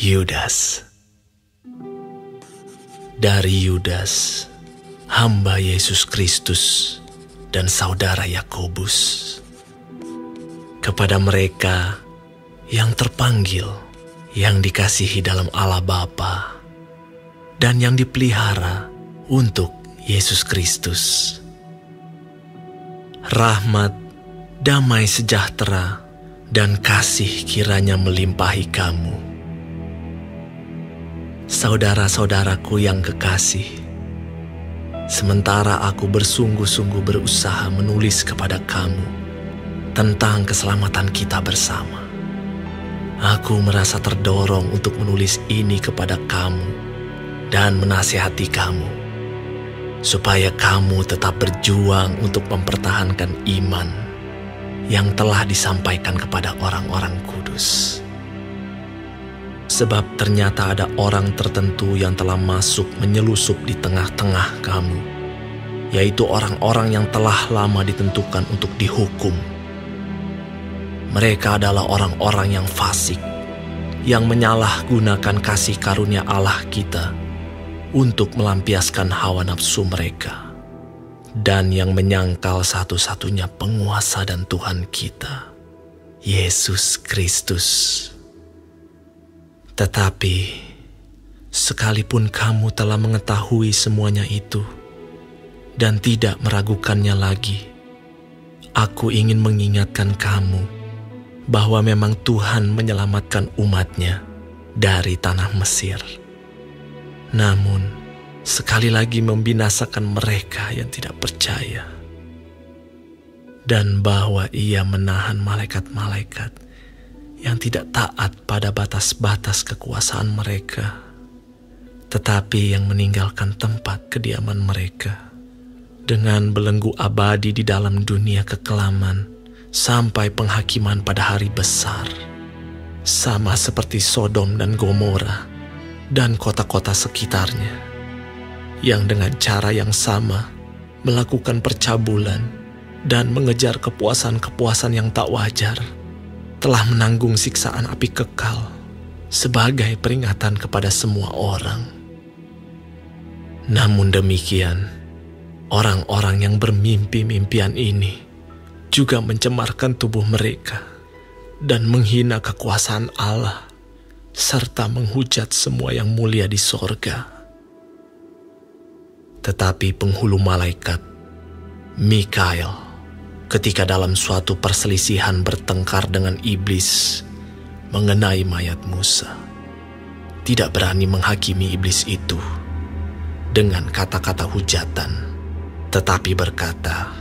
Yudas. Dari Yudas, hamba Yesus Kristus dan saudara Yakobus, kepada mereka yang terpanggil, yang dikasihi dalam Allah Bapa, dan yang dipelihara untuk Yesus Kristus. Rahmat, damai sejahtera, dan kasih kiranya melimpahi kamu. Saudara-saudaraku yang kekasih, sementara aku bersungguh-sungguh berusaha menulis kepada kamu tentang keselamatan kita bersama, aku merasa terdorong untuk menulis ini kepada kamu dan menasihati kamu, supaya kamu tetap berjuang untuk mempertahankan iman yang telah disampaikan kepada orang-orang kudus. Sebab ternyata ada orang tertentu yang telah masuk menyelusup di tengah-tengah kamu, yaitu orang-orang yang telah lama ditentukan untuk dihukum. Mereka adalah orang-orang yang fasik, yang menyalahgunakan kasih karunia Allah kita untuk melampiaskan hawa nafsu mereka, dan yang menyangkal satu-satunya penguasa dan Tuhan kita, Yesus Kristus. Tetapi, sekalipun kamu telah mengetahui semuanya itu dan tidak meragukannya lagi, aku ingin mengingatkan kamu bahwa memang Tuhan menyelamatkan umat-Nya dari tanah Mesir. Namun, sekali lagi membinasakan mereka yang tidak percaya, dan bahwa Ia menahan malaikat-malaikat yang tidak taat pada batas-batas kekuasaan mereka, tetapi yang meninggalkan tempat kediaman mereka, dengan belenggu abadi di dalam dunia kekelaman sampai penghakiman pada hari besar, sama seperti Sodom dan Gomora dan kota-kota sekitarnya, yang dengan cara yang sama melakukan percabulan dan mengejar kepuasan-kepuasan yang tak wajar, telah menanggung siksaan api kekal sebagai peringatan kepada semua orang. Namun demikian, orang-orang yang bermimpi-mimpian ini juga mencemarkan tubuh mereka dan menghina kekuasaan Allah, serta menghujat semua yang mulia di sorga. Tetapi penghulu malaikat, Mikael, ketika dalam suatu perselisihan bertengkar dengan iblis mengenai mayat Musa, tidak berani menghakimi iblis itu dengan kata-kata hujatan, tetapi berkata,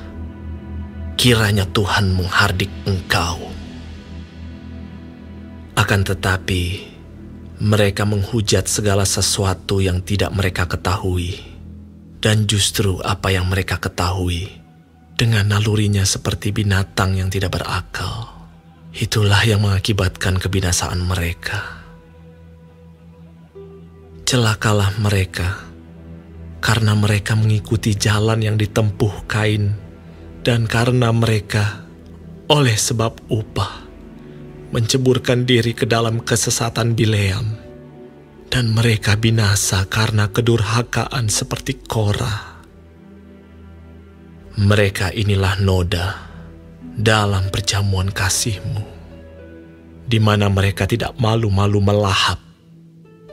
"Kiranya Tuhan menghardik engkau." Akan tetapi, mereka menghujat segala sesuatu yang tidak mereka ketahui, dan justru apa yang mereka ketahui dengan nalurinya seperti binatang yang tidak berakal, itulah yang mengakibatkan kebinasaan mereka. Celakalah mereka, karena mereka mengikuti jalan yang ditempuh Kain, dan karena mereka, oleh sebab upah, menceburkan diri ke dalam kesesatan Bileam, dan mereka binasa karena kedurhakaan seperti Korah. Mereka inilah noda dalam perjamuan kasih-Mu, di mana mereka tidak malu-malu melahap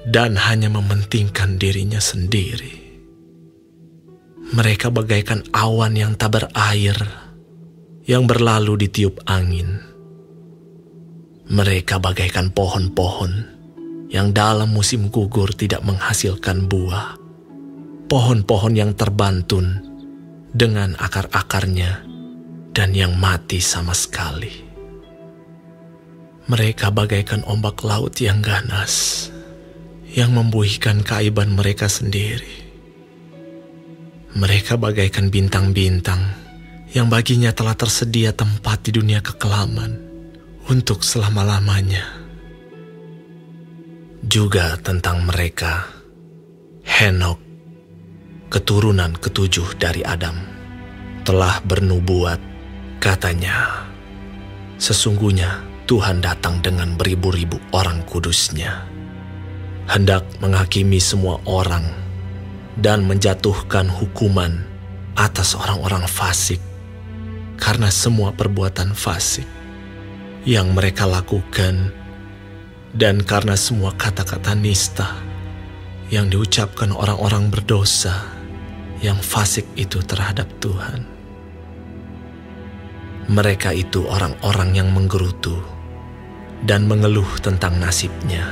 dan hanya mementingkan dirinya sendiri. Mereka bagaikan awan yang tak berair, yang berlalu ditiup angin. Mereka bagaikan pohon-pohon yang dalam musim gugur tidak menghasilkan buah, pohon-pohon yang terbantun dengan akar-akarnya dan yang mati sama sekali. Mereka bagaikan ombak laut yang ganas, yang membuihkan keaiban mereka sendiri. Mereka bagaikan bintang-bintang yang baginya telah tersedia tempat di dunia kekelaman untuk selama-lamanya. Juga tentang mereka, Henokh, keturunan ketujuh dari Adam, telah bernubuat, katanya, "Sesungguhnya Tuhan datang dengan beribu-ribu orang kudus-Nya, hendak menghakimi semua orang dan menjatuhkan hukuman atas orang-orang fasik karena semua perbuatan fasik yang mereka lakukan dan karena semua kata-kata nista yang diucapkan orang-orang berdosa yang fasik itu terhadap Tuhan. Mereka itu orang-orang yang menggerutu dan mengeluh tentang nasibnya,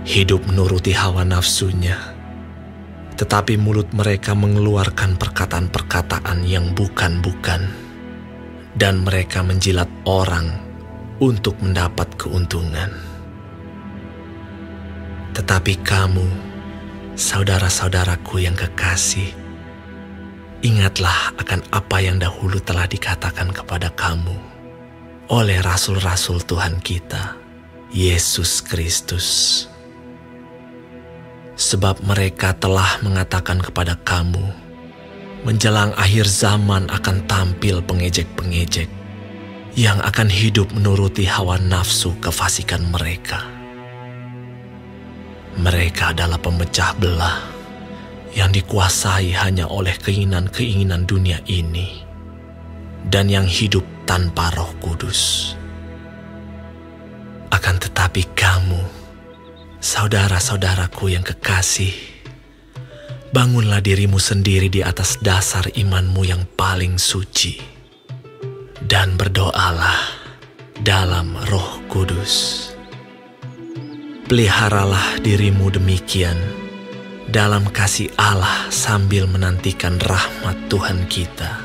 hidup menuruti hawa nafsunya, tetapi mulut mereka mengeluarkan perkataan-perkataan yang bukan-bukan, dan mereka menjilat orang untuk mendapat keuntungan. Tetapi kamu, saudara-saudaraku yang kekasih, ingatlah akan apa yang dahulu telah dikatakan kepada kamu oleh rasul-rasul Tuhan kita, Yesus Kristus. Sebab mereka telah mengatakan kepada kamu, menjelang akhir zaman akan tampil pengejek-pengejek yang akan hidup menuruti hawa nafsu kefasikan mereka. Mereka adalah pemecah belah yang dikuasai hanya oleh keinginan-keinginan dunia ini dan yang hidup tanpa Roh Kudus. Akan tetapi kamu, saudara-saudaraku yang kekasih, bangunlah dirimu sendiri di atas dasar imanmu yang paling suci, dan berdoalah dalam Roh Kudus. Peliharalah dirimu demikian dalam kasih Allah sambil menantikan rahmat Tuhan kita,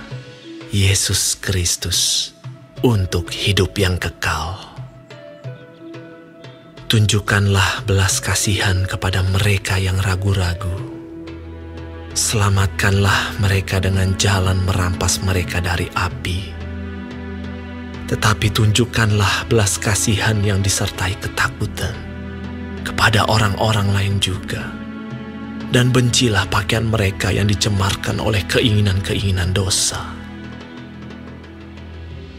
Yesus Kristus, untuk hidup yang kekal. Tunjukkanlah belas kasihan kepada mereka yang ragu-ragu. Selamatkanlah mereka dengan jalan merampas mereka dari api. Tetapi tunjukkanlah belas kasihan yang disertai ketakutan kepada orang-orang lain juga. Dan bencilah pakaian mereka yang dicemarkan oleh keinginan-keinginan dosa.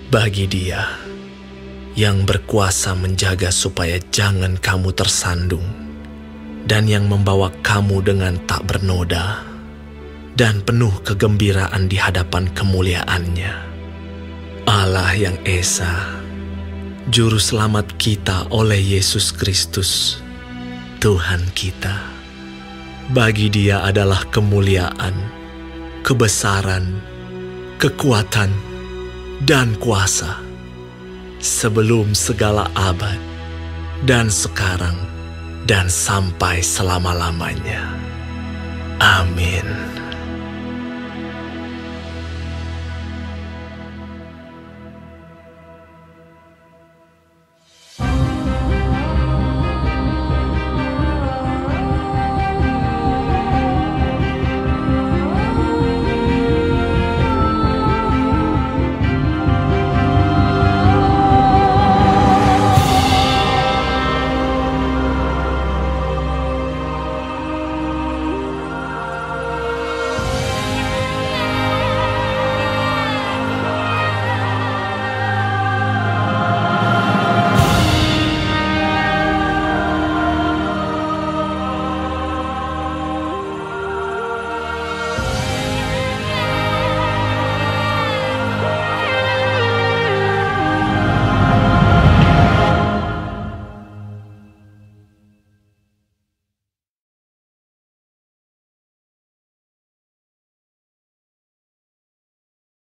Bagi Dia yang berkuasa menjaga supaya jangan kamu tersandung, dan yang membawa kamu dengan tak bernoda dan penuh kegembiraan di hadapan kemuliaan-Nya, Allah yang Esa, Juru Selamat kita oleh Yesus Kristus, Tuhan kita. Bagi Dia adalah kemuliaan, kebesaran, kekuatan, dan kuasa, sebelum segala abad, dan sekarang, dan sampai selama-lamanya. Amin.